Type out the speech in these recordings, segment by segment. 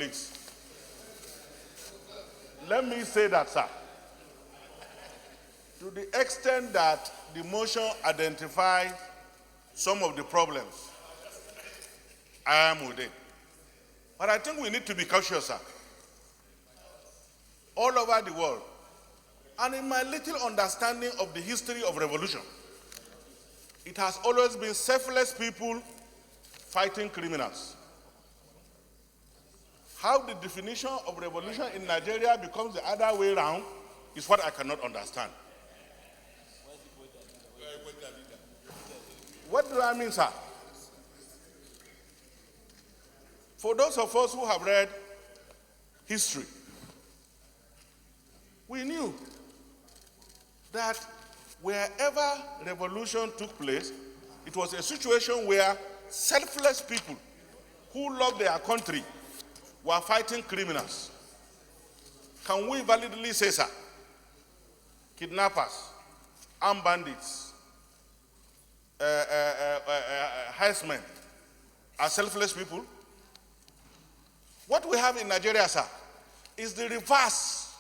colleagues. Let me say that, sir. To the extent that the motion identifies some of the problems, I am with it. But I think we need to be cautious, sir. All over the world, and in my little understanding of the history of revolution, it has always been selfless people fighting criminals. How the definition of revolution in Nigeria becomes the other way around is what I cannot understand. What do I mean, sir? For those of us who have read history, we knew that wherever revolution took place, it was a situation where selfless people who loved their country were fighting criminals. Can we validly say, sir, kidnappers, armed bandits, heismen are selfless people? What we have in Nigeria, sir, is the reverse.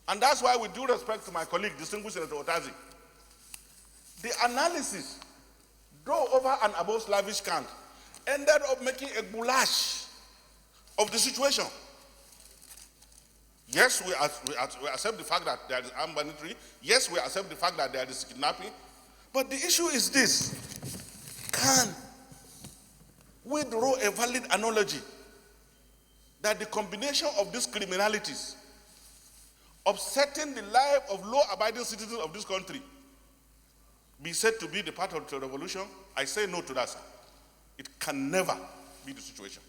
And that's why, with due respect to my colleague, distinguished Senator Utazi, the analysis, though over and above slavish cant, ended up making a goulash of the situation. Yes, we accept the fact that there is armed banditry. Yes, we accept the fact that there is kidnapping. But the issue is this: can we draw a valid analogy that the combination of these criminalities upsetting the life of law-abiding citizens of this country be said to be the part of the revolution? I say no to that, sir. It can never be the situation.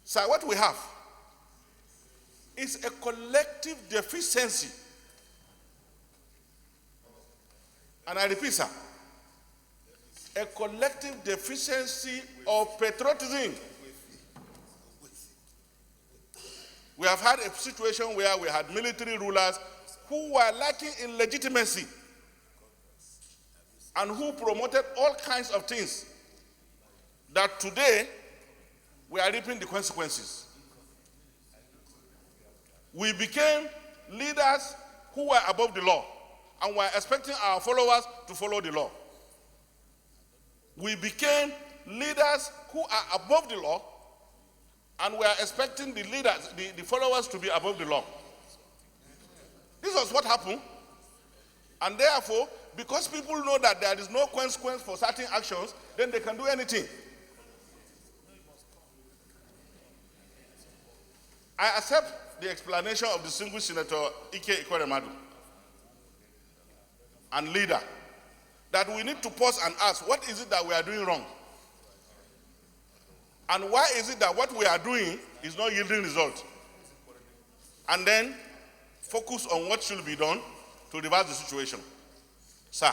Sir, what we have is a collective deficiency. And I repeat, sir, a collective deficiency of patriotism. We have had a situation where we had military rulers who were lacking in legitimacy and who promoted all kinds of things that today we are reaping the consequences. We became leaders who were above the law and were expecting our followers to follow the law. We became leaders who are above the law and we are expecting the leaders, the followers, to be above the law. This was what happened. And therefore, because people know that there is no consequence for certain actions, then they can do anything. I accept the explanation of the distinguished Senator Ike Ikweremadu and leader that we need to pause and ask, what is it that we are doing wrong? And why is it that what we are doing is not yielding results? And then focus on what should be done to reverse the situation. Sir,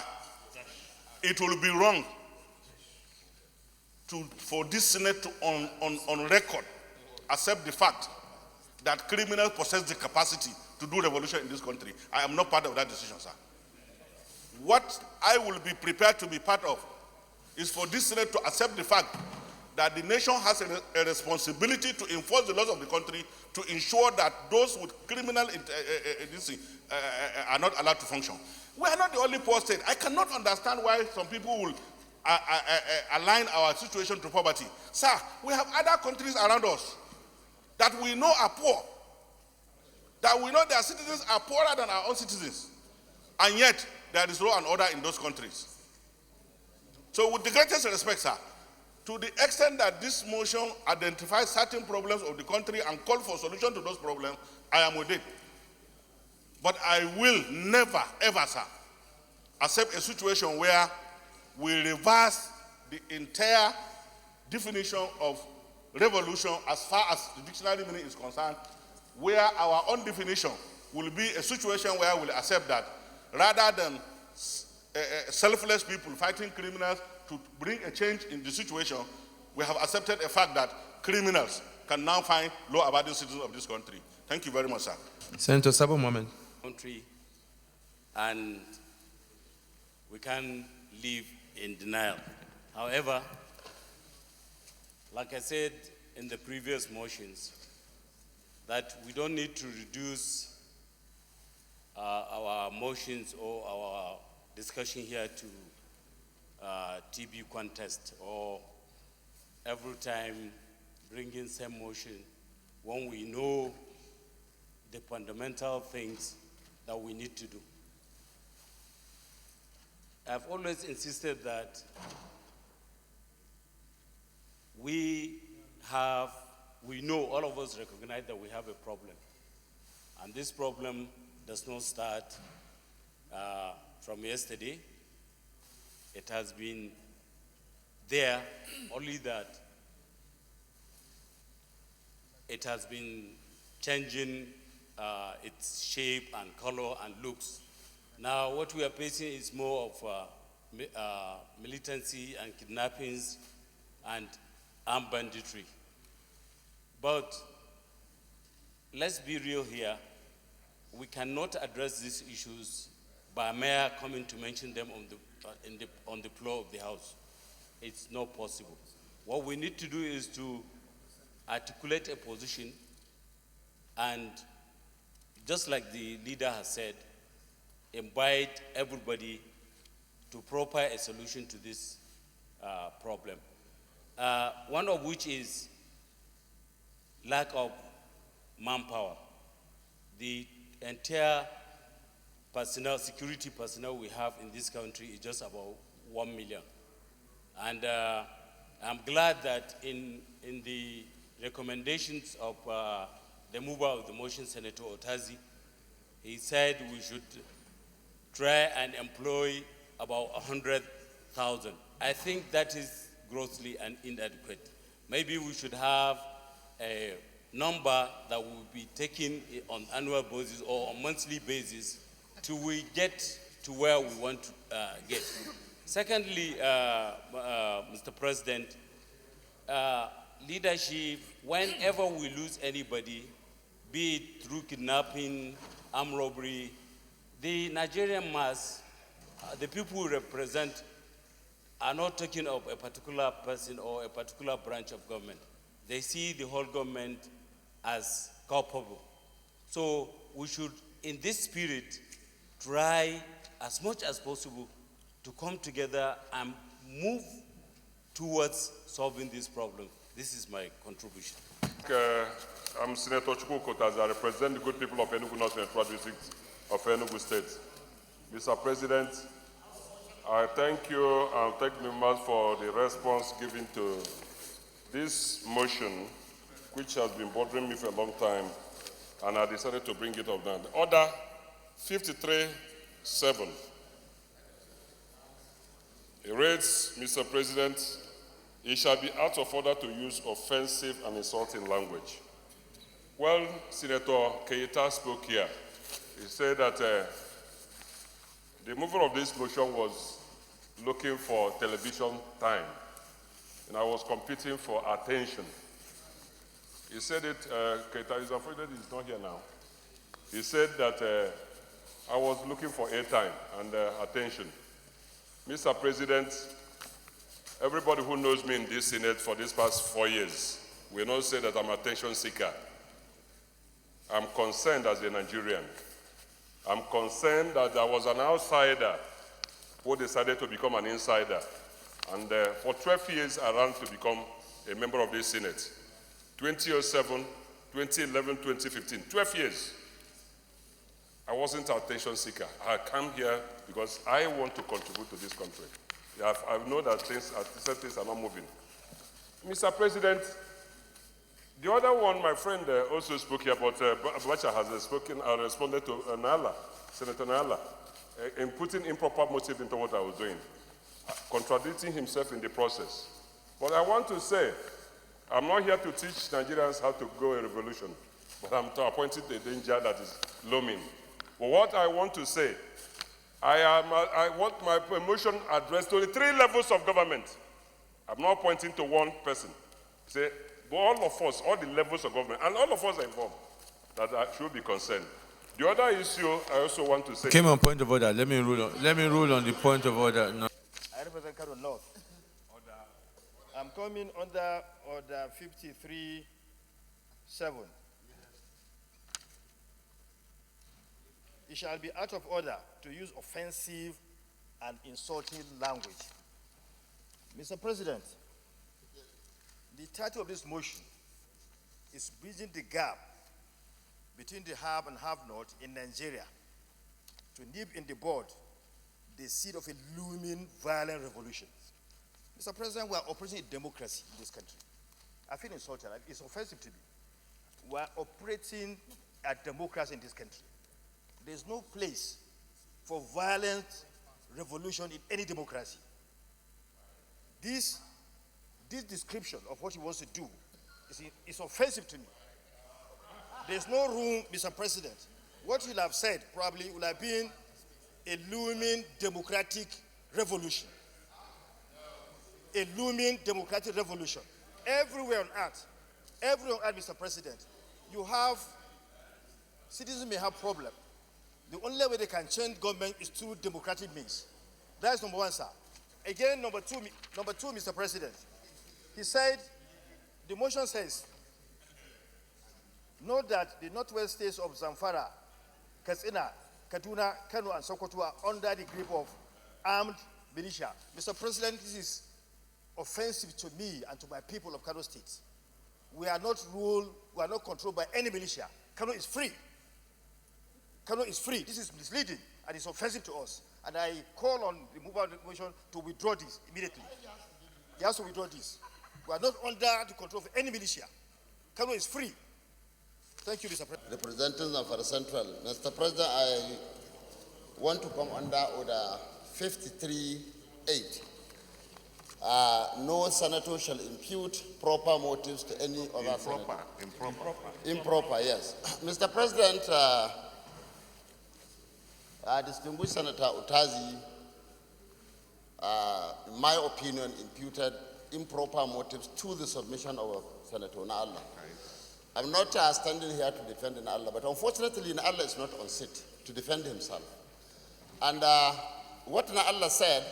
it will be wrong for this Senate to, on record, accept the fact that criminals possess the capacity to do revolution in this country. I am not part of that decision, sir. What I will be prepared to be part of is for this Senate to accept the fact that the nation has a responsibility to enforce the laws of the country to ensure that those with criminal are not allowed to function. We are not the only poor state. I cannot understand why some people will align our situation to poverty. Sir, we have other countries around us that we know are poor, that we know their citizens are poorer than our own citizens, and yet there is law and order in those countries. So with the greatest respect, sir, to the extent that this motion identifies certain problems of the country and calls for solution to those problems, I am with it. But I will never, ever, sir, accept a situation where we reverse the entire definition of revolution as far as the dictionary meaning is concerned, where our own definition will be a situation where we'll accept that rather than selfless people fighting criminals to bring a change in the situation, we have accepted a fact that criminals can now find law-abiding citizens of this country. Thank you very much, sir. Senator Sabo Mohammed. Country, and we can't live in denial. However, like I said in the previous motions that we don't need to reduce our motions or our discussion here to TB contest, or every time bringing same motion when we know the fundamental things that we need to do. I've always insisted that we know, all of us recognize that we have a problem. And this problem does not start from yesterday. It has been there, only that it has been changing its shape and color and looks. Now what we are facing is more of militancy and kidnappings and armed banditry. But let's be real here. We cannot address these issues by mere coming to mention them on the floor of the House. It's not possible. What we need to do is to articulate a position, and just like the leader has said, invite everybody to propose a solution to this problem. One of which is lack of manpower. The entire personnel, security personnel we have in this country is just about 1 million. And I'm glad that in the recommendations of the mover of the motion, Senator Utazi, he said we should try and employ about 100,000. I think that is grossly inadequate. Maybe we should have a number that will be taken on annual basis or on monthly basis till we get to where we want to get. Secondly, Mr. President, leadership, whenever we lose anybody, be it through kidnapping, armed robbery, the Nigerian mass, the people we represent, are not talking of a particular person or a particular branch of government. They see the whole government as culpable. So we should, in this spirit, try as much as possible to come together and move towards solving this problem. This is my contribution. I'm Senator Chukwuka Utazi. I represent the good people of Enugu North Central District of Enugu State. Mr. President, I thank you and thank members for the response given to this motion, which has been bothering me for a long time, and I decided to bring it up now. Order 53-7. It reads, Mr. President, it shall be out of order to use offensive and insulting language. Well, Senator Keita spoke here. He said that the mover of this motion was looking for television time, and I was competing for attention. He said it, Keita is afraid that he's not here now. He said that I was looking for airtime and attention. Mr. President, everybody who knows me in this Senate for these past 4 years will not say that I'm an attention seeker. I'm concerned as a Nigerian. I'm concerned that there was an outsider who decided to become an insider. And for 12 years, I ran to become a member of this Senate. 2007, 2011, 2015, 12 years. I wasn't an attention seeker. I came here because I want to contribute to this country. I know that certain things are not moving. Mr. President, the other one, my friend also spoke here, but Bacha has responded to Na'allah, Senator Na'allah, in putting improper motive into what I was doing, contradicting himself in the process. But I want to say, I'm not here to teach Nigerians how to go a revolution, but I'm to appoint the danger that is looming. But what I want to say, I want my motion addressed to the 3 levels of government. I'm not pointing to one person. Say, but all of us, all the levels of government, and all of us are involved, that I should be concerned. The other issue I also want to say. Came on point of order. Let me rule on the point of order. No. I represent Kebbi North. I'm coming under Order 53-7. It shall be out of order to use offensive and insulting language. Mr. President, the title of this motion is bridging the gap between the have and have-not in Nigeria to nip in the bud the seed of a looming violent revolution. Mr. President, we are operating a democracy in this country. I feel insulted. It's offensive to me. We are operating a democracy in this country. There's no place for violent revolution in any democracy. This description of what he wants to do is offensive to me. There's no room, Mr. President. What he'll have said probably will have been a looming democratic revolution. A looming democratic revolution. Everywhere on earth, Mr. President, you have, citizens may have problems. The only way they can change government is through democratic means. That is number one, sir. Again, number two, Mr. President. He said, the motion says, note that the northwest states of Zamfara, Katsina, Kaduna, Kano, and Sokoto are under the grip of armed militia. Mr. President, this is offensive to me and to my people of Kano State. We are not ruled, we are not controlled by any militia. Kano is free. Kano is free. This is misleading and it's offensive to us. And I call on the mover of the motion to withdraw this immediately. He has to withdraw this. We are not under the control of any militia. Kano is free. Thank you, Mr. President. Representing Zamfara Central. Mr. President, I want to come under Order 53-8. No senator shall impute proper motives to any other senator. Improper, yes. Mr. President, distinguished Senator Utazi, in my opinion, imputed improper motives to the submission of Senator Na'allah. I'm not standing here to defend Na'allah, but unfortunately Na'allah is not on seat to defend himself. And what Na'allah said,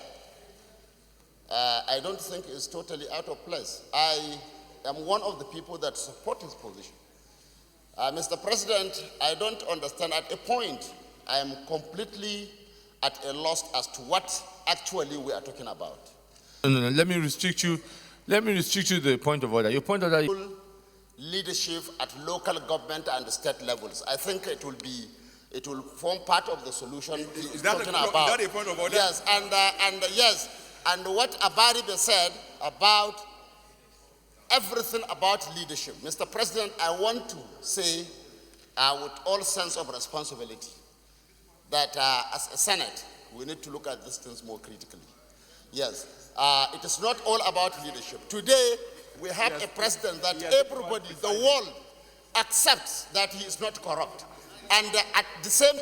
I don't think is totally out of place. I am one of the people that support his position. Mr. President, I don't understand. At a point, I am completely at a loss as to what actually we are talking about. No, let me restrict you. Let me restrict you to the point of order. Your point of order. Leadership at local government and state levels. I think it will form part of the solution he's talking about. Is that a point of order? Yes, and what Abaribe said about everything about leadership. Mr. President, I want to say with all sense of responsibility that as a Senate, we need to look at these things more critically. Yes, it is not all about leadership. Today, we have a president that everybody, the world, accepts that he is not corrupt. And at the same...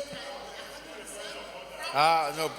No.